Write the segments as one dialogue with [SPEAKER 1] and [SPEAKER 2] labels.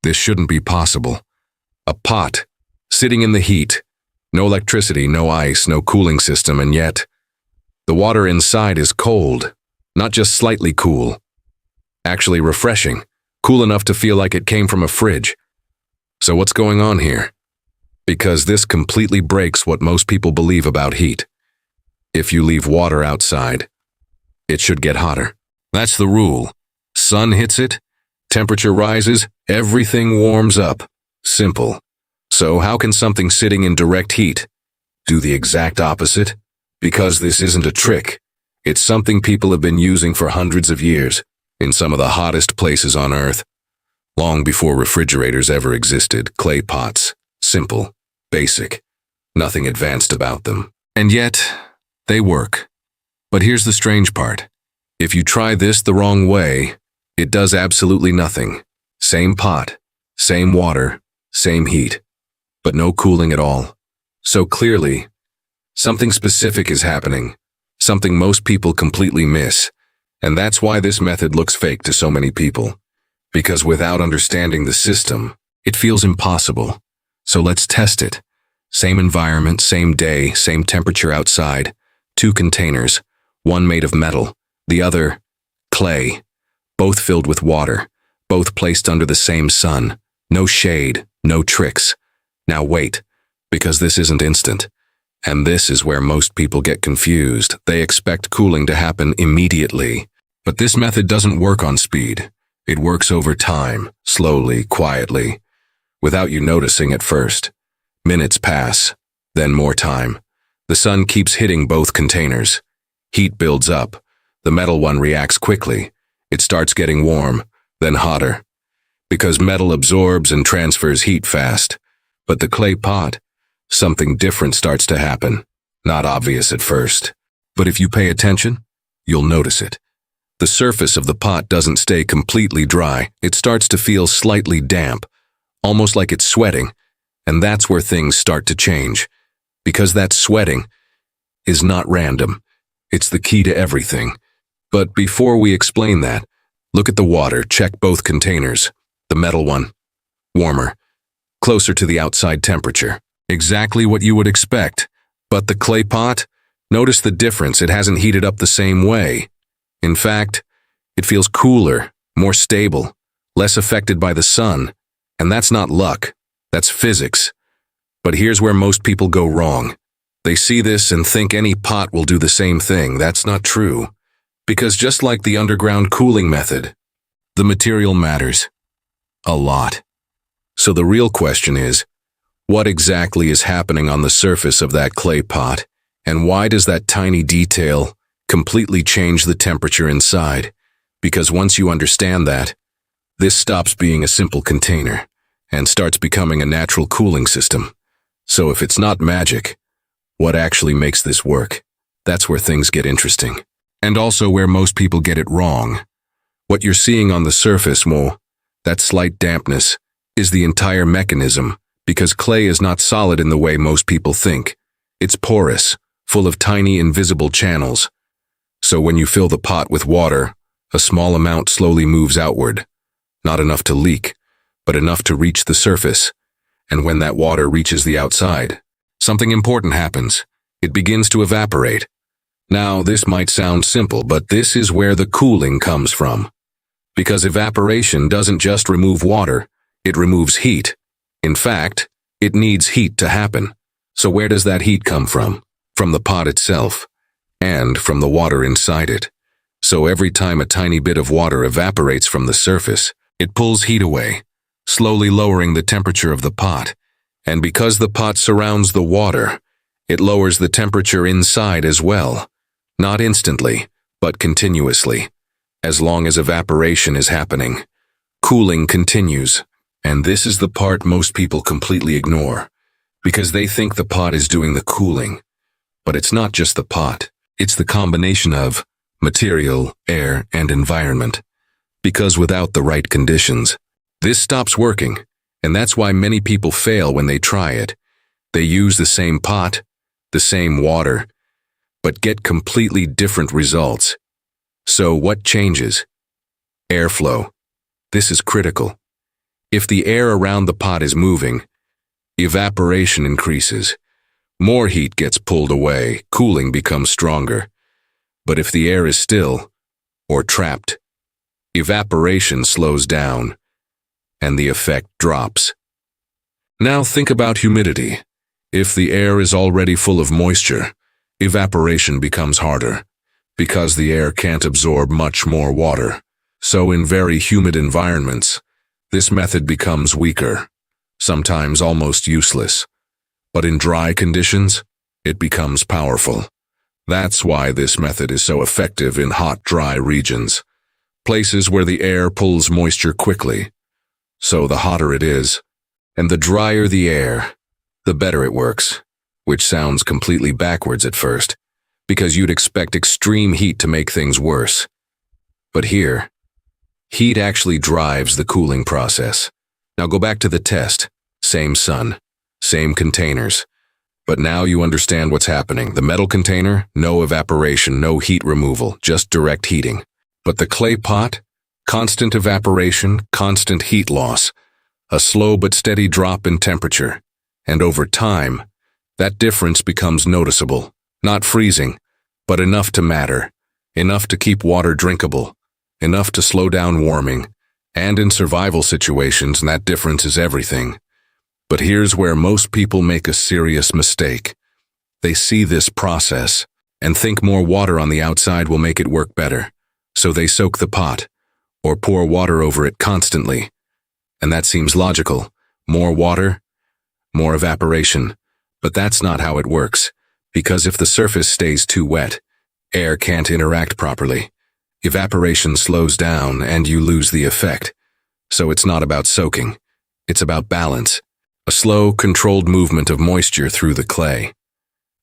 [SPEAKER 1] This shouldn't be possible. A pot, sitting in the heat, no electricity, no ice, no cooling system, and yet the water inside is cold, not just slightly cool, actually refreshing, cool enough to feel like it came from a fridge. So what's going on here? Because this completely breaks what most people believe about heat. If you leave water outside, it should get hotter. That's the rule. Sun hits it, temperature rises, everything warms up. Simple. So how can something sitting in direct heat do the exact opposite? Because this isn't a trick. It's something people have been using for hundreds of years in some of the hottest places on Earth. Long before refrigerators ever existed, clay pots. Simple, basic, nothing advanced about them. And yet, they work. But here's the strange part. If you try this the wrong way, it does absolutely nothing. Same pot, same water, same heat, but no cooling at all. So clearly, something specific is happening, something most people completely miss, and that's why this method looks fake to so many people. Because without understanding the system, it feels impossible. So let's test it. Same environment, same day, same temperature outside, 2 containers, one made of metal, the other clay, both filled with water, both placed under the same sun. No shade, no tricks. Now wait, because this isn't instant. And this is where most people get confused. They expect cooling to happen immediately. But this method doesn't work on speed. It works over time, slowly, quietly, without you noticing at first. Minutes pass, then more time. The sun keeps hitting both containers. Heat builds up. The metal one reacts quickly. It starts getting warm, then hotter. Because metal absorbs and transfers heat fast. But the clay pot, something different starts to happen. Not obvious at first. But if you pay attention, you'll notice it. The surface of the pot doesn't stay completely dry. It starts to feel slightly damp, almost like it's sweating. And that's where things start to change. Because that sweating is not random. It's the key to everything. But before we explain that, look at the water. Check both containers. The metal one, warmer, closer to the outside temperature. Exactly what you would expect. But the clay pot, notice the difference. It hasn't heated up the same way. In fact, it feels cooler, more stable, less affected by the sun. And that's not luck. That's physics. But here's where most people go wrong. They see this and think any pot will do the same thing. That's not true. Because just like the underground cooling method, the material matters a lot. So the real question is, what exactly is happening on the surface of that clay pot? And why does that tiny detail completely change the temperature inside? Because once you understand that, this stops being a simple container and starts becoming a natural cooling system. So if it's not magic, what actually makes this work? That's where things get interesting. And also where most people get it wrong. What you're seeing on the surface, that slight dampness, is the entire mechanism, because clay is not solid in the way most people think. It's porous, full of tiny invisible channels. So when you fill the pot with water, a small amount slowly moves outward. Not enough to leak, but enough to reach the surface. And when that water reaches the outside, something important happens. It begins to evaporate. Now, this might sound simple, but this is where the cooling comes from. Because evaporation doesn't just remove water, it removes heat. In fact, it needs heat to happen. So where does that heat come from? From the pot itself, and from the water inside it. So every time a tiny bit of water evaporates from the surface, it pulls heat away, slowly lowering the temperature of the pot. And because the pot surrounds the water, it lowers the temperature inside as well. Not instantly, but continuously. As long as evaporation is happening, cooling continues. And this is the part most people completely ignore, because they think the pot is doing the cooling. But it's not just the pot. It's the combination of material, air, and environment. Because without the right conditions, this stops working. And that's why many people fail when they try it. They use the same pot, the same water, but get completely different results. So what changes? Airflow. This is critical. If the air around the pot is moving, evaporation increases. More heat gets pulled away, cooling becomes stronger. But if the air is still, or trapped, evaporation slows down, and the effect drops. Now think about humidity. If the air is already full of moisture, evaporation becomes harder, because the air can't absorb much more water. So in very humid environments, this method becomes weaker, sometimes almost useless. But in dry conditions, it becomes powerful. That's why this method is so effective in hot, dry regions, places where the air pulls moisture quickly. So the hotter it is, and the drier the air, the better it works, which sounds completely backwards at first, because you'd expect extreme heat to make things worse. But here, heat actually drives the cooling process. Now go back to the test. Same sun, same containers. But now you understand what's happening. The metal container, no evaporation, no heat removal, just direct heating. But the clay pot, constant evaporation, constant heat loss, a slow but steady drop in temperature. And over time, that difference becomes noticeable. Not freezing, but enough to matter, enough to keep water drinkable, enough to slow down warming, and in survival situations, that difference is everything. But here's where most people make a serious mistake. They see this process and think more water on the outside will make it work better, so they soak the pot or pour water over it constantly. And that seems logical. More water, more evaporation. But that's not how it works, because if the surface stays too wet, air can't interact properly. Evaporation slows down and you lose the effect. So it's not about soaking. It's about balance. A slow, controlled movement of moisture through the clay.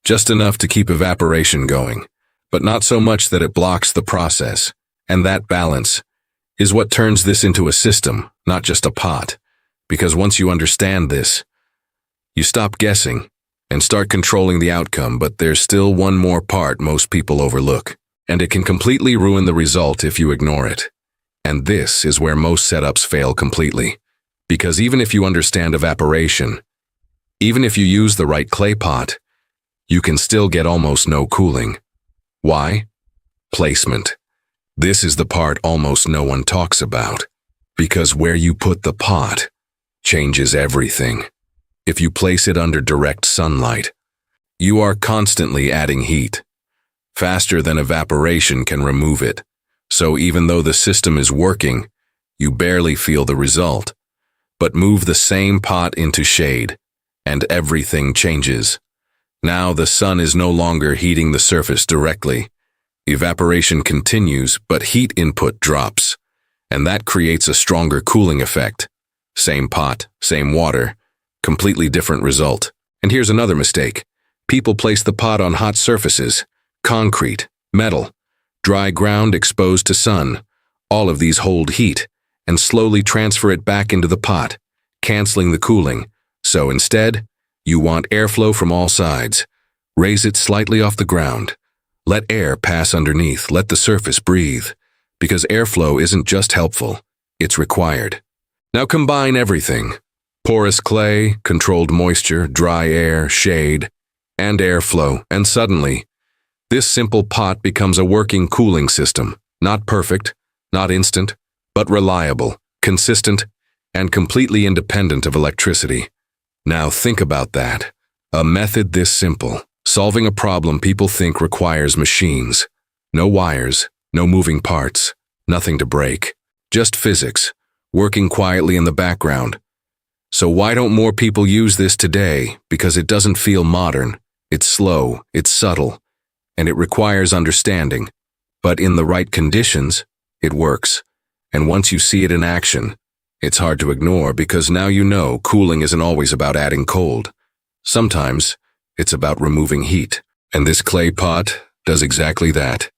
[SPEAKER 1] Just enough to keep evaporation going, but not so much that it blocks the process. And that balance is what turns this into a system, not just a pot. Because once you understand this, you stop guessing and start controlling the outcome, but there's still one more part most people overlook. And it can completely ruin the result if you ignore it. And this is where most setups fail completely. Because even if you understand evaporation, even if you use the right clay pot, you can still get almost no cooling. Why? Placement. This is the part almost no one talks about. Because where you put the pot changes everything. If you place it under direct sunlight, you are constantly adding heat. Faster than evaporation can remove it. So even though the system is working, you barely feel the result. But move the same pot into shade, and everything changes. Now the sun is no longer heating the surface directly. Evaporation continues, but heat input drops, and that creates a stronger cooling effect. Same pot, same water, completely different result. And here's another mistake. People place the pot on hot surfaces, concrete, metal, dry ground exposed to sun. All of these hold heat, and slowly transfer it back into the pot, canceling the cooling. So instead, you want airflow from all sides. Raise it slightly off the ground. Let air pass underneath, let the surface breathe. Because airflow isn't just helpful, it's required. Now combine everything. Porous clay, controlled moisture, dry air, shade, and airflow, and suddenly, this simple pot becomes a working cooling system. Not perfect, not instant, but reliable, consistent, and completely independent of electricity. Now think about that. A method this simple, solving a problem people think requires machines. No wires, no moving parts, nothing to break. Just physics, working quietly in the background. So why don't more people use this today? Because it doesn't feel modern. It's slow, it's subtle, and it requires understanding. But in the right conditions, it works. And once you see it in action, it's hard to ignore because now you know cooling isn't always about adding cold. Sometimes it's about removing heat. And this clay pot does exactly that.